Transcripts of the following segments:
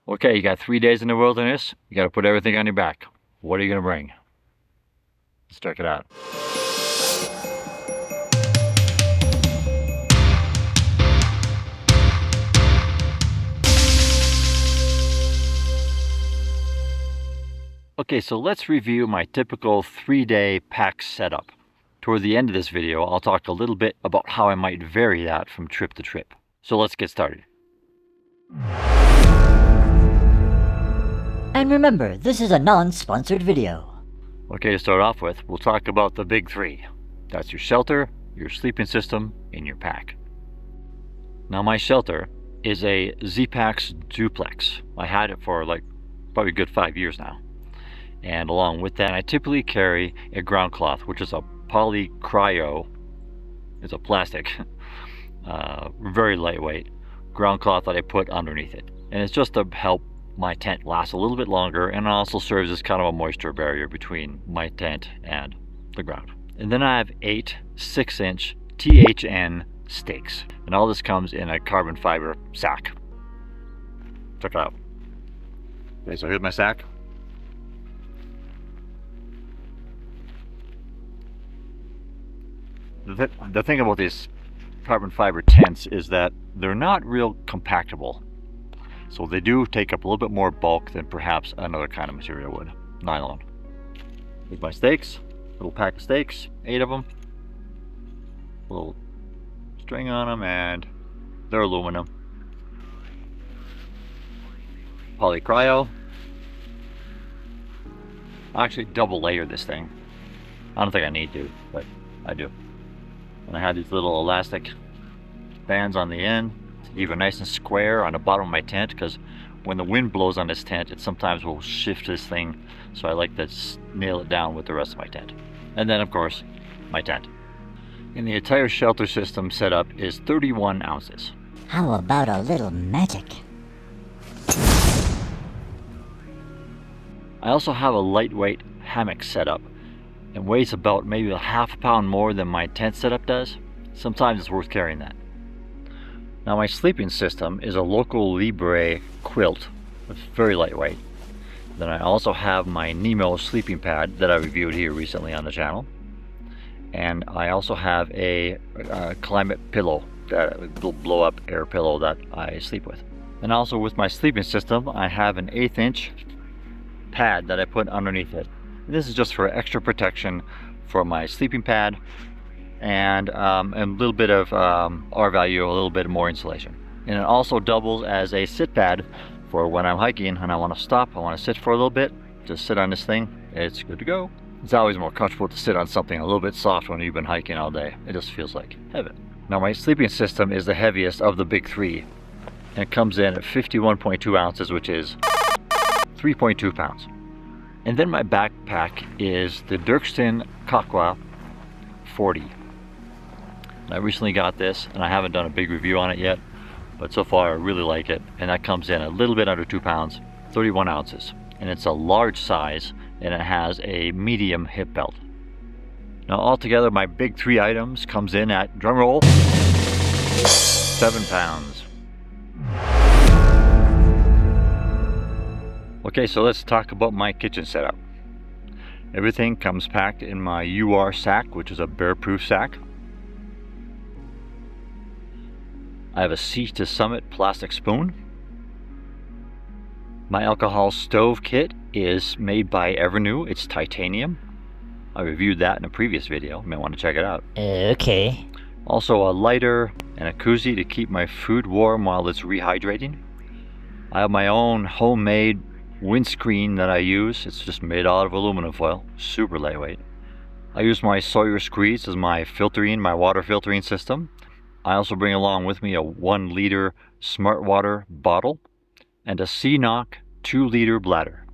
Okay, you got 3 days in the wilderness. You got to put everything on your back. What are you going to bring? Let's check it out. Okay, so let's review my typical 3-day pack setup. Toward the end of this video, I'll talk a little bit about how I might vary that from trip to trip. So let's get started. And remember, this is a non-sponsored video. Okay, to start off with, we'll talk about the big three. That's your shelter, your sleeping system, and your pack. Now my shelter is a Z-Pax duplex. I had it for probably a good 5 years now. And along with that, I typically carry a ground cloth, which is a poly cryo. It's a plastic, very lightweight ground cloth that I put underneath it. And it's just to help my tent last a little bit longer, and it also serves as kind of a moisture barrier between my tent and the ground. And then I have 8 6-inch THN stakes, and all this comes in a carbon fiber sack. Check it out. Okay, so here's my sack. The thing about these carbon fiber tents is that they're not real compactable. So they do take up a little bit more bulk than perhaps another kind of material would, nylon. Here's my stakes, little pack of stakes, 8 of them. Little string on them, and they're aluminum. Poly cryo. I actually double layer this thing. I don't think I need to, but I do. And I have these little elastic bands on the end to keep it nice and square on the bottom of my tent, because when the wind blows on this tent, it sometimes will shift this thing, so I like to nail it down with the rest of my tent. And then of course my tent. And the entire shelter system setup is 31 ounces. How about a little magic? I also have a lightweight hammock setup. It weighs about maybe a half pound more than my tent setup does. Sometimes it's worth carrying that. Now my sleeping system is a local Libre quilt. It's very lightweight. Then I also have my Nemo sleeping pad that I reviewed here recently on the channel. And I also have a climate pillow, that little blow up air pillow that I sleep with. And also with my sleeping system, I have an 1/8 inch pad that I put underneath it. This is just for extra protection for my sleeping pad, and a little bit of R value, a little bit more insulation. And it also doubles as a sit pad for when I'm hiking and I want to stop, I want to sit for a little bit, just sit on this thing, it's good to go. It's always more comfortable to sit on something a little bit soft when you've been hiking all day. It just feels like heaven. Now my sleeping system is the heaviest of the big three, and it comes in at 51.2 ounces, which is 3.2 pounds. And then my backpack is the Dirkston Kakwa 40. And I recently got this, and I haven't done a big review on it yet, but so far I really like it. And that comes in a little bit under 2 pounds, 31 ounces. And it's a large size, and it has a medium hip belt. Now altogether, my big three items comes in at, drumroll, 7 pounds. Okay, so let's talk about my kitchen setup. Everything comes packed in my UR sack, which is a bear-proof sack. I have a Sea to Summit plastic spoon. My alcohol stove kit is made by Evernew. It's titanium. I reviewed that in a previous video. You might want to check it out. Okay. Also a lighter and a koozie to keep my food warm while it's rehydrating. I have my own homemade windscreen that I use. It's just made out of aluminum foil, super lightweight. I use my Sawyer Squeeze as my water filtering system. I also bring along with me a 1 liter smart water bottle and a CNOC 2 liter bladder.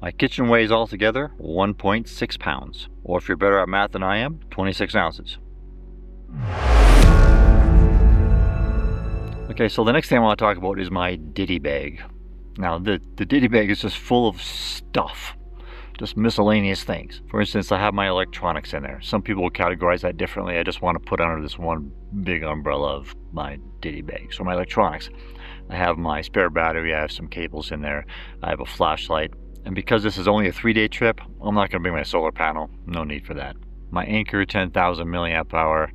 My kitchen weighs altogether 1.6 pounds, or if you're better at math than I am, 26 ounces. Okay, so the next thing I want to talk about is my Ditty Bag. Now, the Ditty Bag is just full of stuff, just miscellaneous things. For instance, I have my electronics in there. Some people will categorize that differently. I just want to put under this one big umbrella of my Ditty Bag. So my electronics. I have my spare battery, I have some cables in there, I have a flashlight, and because this is only a 3-day trip, I'm not going to bring my solar panel, no need for that. My Anchor 10,000 milliamp hour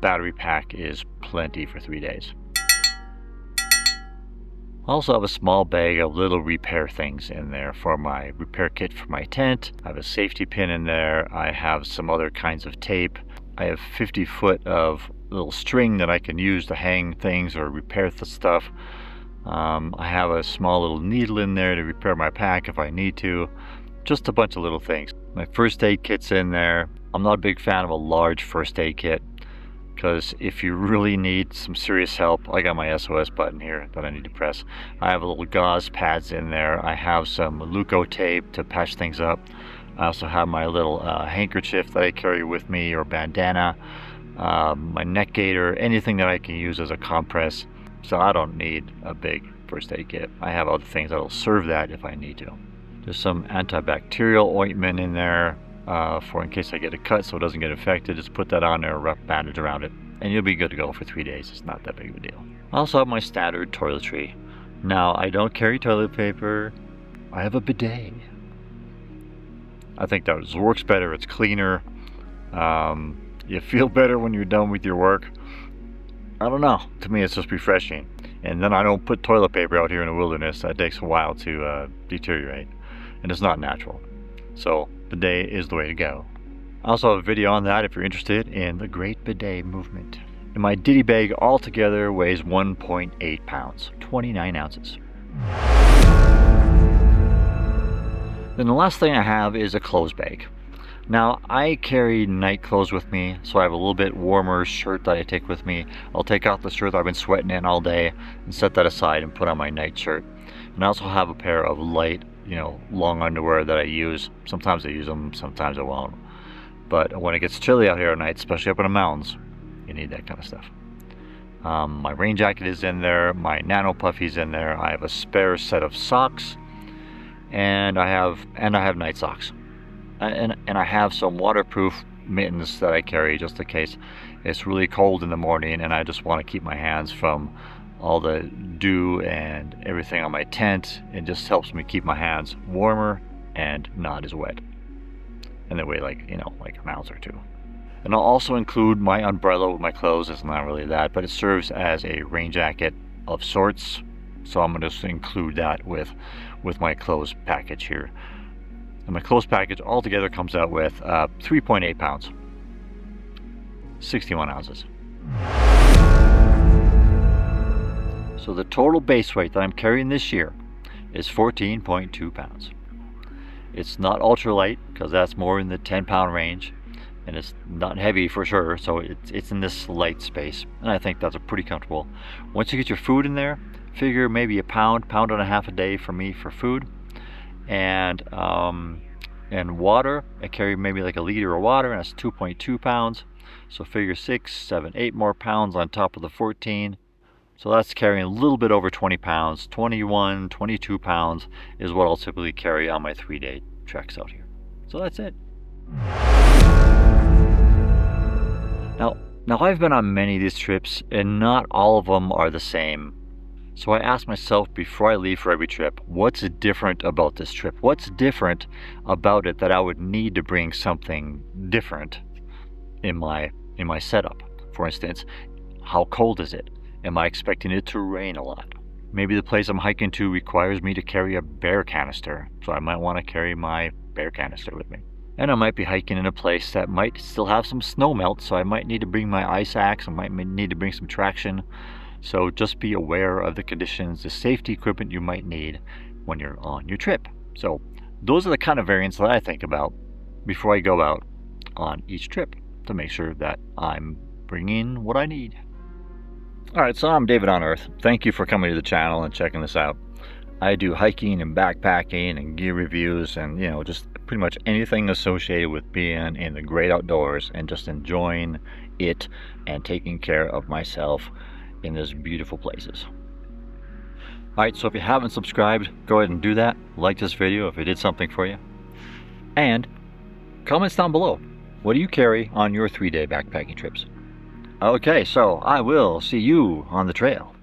battery pack is plenty for 3 days. I also have a small bag of little repair things in there for my repair kit for my tent. I have a safety pin in there. I have some other kinds of tape. I have 50 foot of little string that I can use to hang things or repair the stuff. I have a small little needle in there to repair my pack if I need to. Just a bunch of little things. My first aid kit's in there. I'm not a big fan of a large first aid kit, because if you really need some serious help, I got my SOS button here that I need to press. I have a little gauze pads in there. I have some Leuco tape to patch things up. I also have my little handkerchief that I carry with me, or bandana, my neck gaiter, anything that I can use as a compress. So I don't need a big first aid kit. I have other things that will serve that if I need to. There's some antibacterial ointment in there for in case I get a cut so it doesn't get infected. Just put that on there, a rough bandage around it, and you'll be good to go for 3 days. It's not that big of a deal. I also have my standard toiletry. Now, I don't carry toilet paper. I have a bidet. I think that works better. It's cleaner. You feel better when you're done with your work. I don't know. To me, it's just refreshing. And then I don't put toilet paper out here in the wilderness. That takes a while to deteriorate, and it's not natural. So bidet is the way to go. I also have a video on that if you're interested in the great bidet movement. And my Ditty Bag altogether weighs 1.8 pounds, 29 ounces. Then the last thing I have is a clothes bag. Now, I carry night clothes with me, so I have a little bit warmer shirt that I take with me. I'll take out the shirt that I've been sweating in all day and set that aside and put on my night shirt. And I also have a pair of light, long underwear that I use. Sometimes I use them, sometimes I won't. But when it gets chilly out here at night, especially up in the mountains, you need that kind of stuff. My rain jacket is in there, my nano puffy's in there. I have a spare set of socks, and I have night socks. And I have some waterproof mittens that I carry just in case it's really cold in the morning and I just want to keep my hands from all the dew and everything on my tent. It just helps me keep my hands warmer and not as wet. And they weigh like an ounce or two. And I'll also include my umbrella with my clothes. It's not really that, but it serves as a rain jacket of sorts. So I'm going to just include that with my clothes package here. And my clothes package altogether comes out with 3.8 pounds, 61 ounces. So the total base weight that I'm carrying this year is 14.2 pounds. It's not ultralight, because that's more in the 10-pound range, and it's not heavy for sure, so it's in this light space, and I think that's pretty comfortable. Once you get your food in there, figure maybe a pound and a half a day for me for food. And water, I carry maybe like a liter of water, and that's 2.2 pounds. So figure 6, 7, 8 more pounds on top of the 14. So that's carrying a little bit over 20 pounds. 21, 22 pounds is what I'll typically carry on my 3-day treks out here. So that's it. Now I've been on many of these trips, and not all of them are the same. So I asked myself before I leave for every trip, what's different about this trip? What's different about it that I would need to bring something different in my setup? For instance, how cold is it? Am I expecting it to rain a lot? Maybe the place I'm hiking to requires me to carry a bear canister, so I might want to carry my bear canister with me. And I might be hiking in a place that might still have some snow melt, so I might need to bring my ice axe. I might need to bring some traction. So just be aware of the conditions, the safety equipment you might need when you're on your trip. So those are the kind of variants that I think about before I go out on each trip to make sure that I'm bringing what I need. Alright, so I'm David on Earth. Thank you for coming to the channel and checking this out. I do hiking and backpacking and gear reviews and, just pretty much anything associated with being in the great outdoors and just enjoying it and taking care of myself in these beautiful places. Alright, so if you haven't subscribed, go ahead and do that. Like this video if it did something for you. And comments down below. What do you carry on your 3-day backpacking trips? Okay, so I will see you on the trail.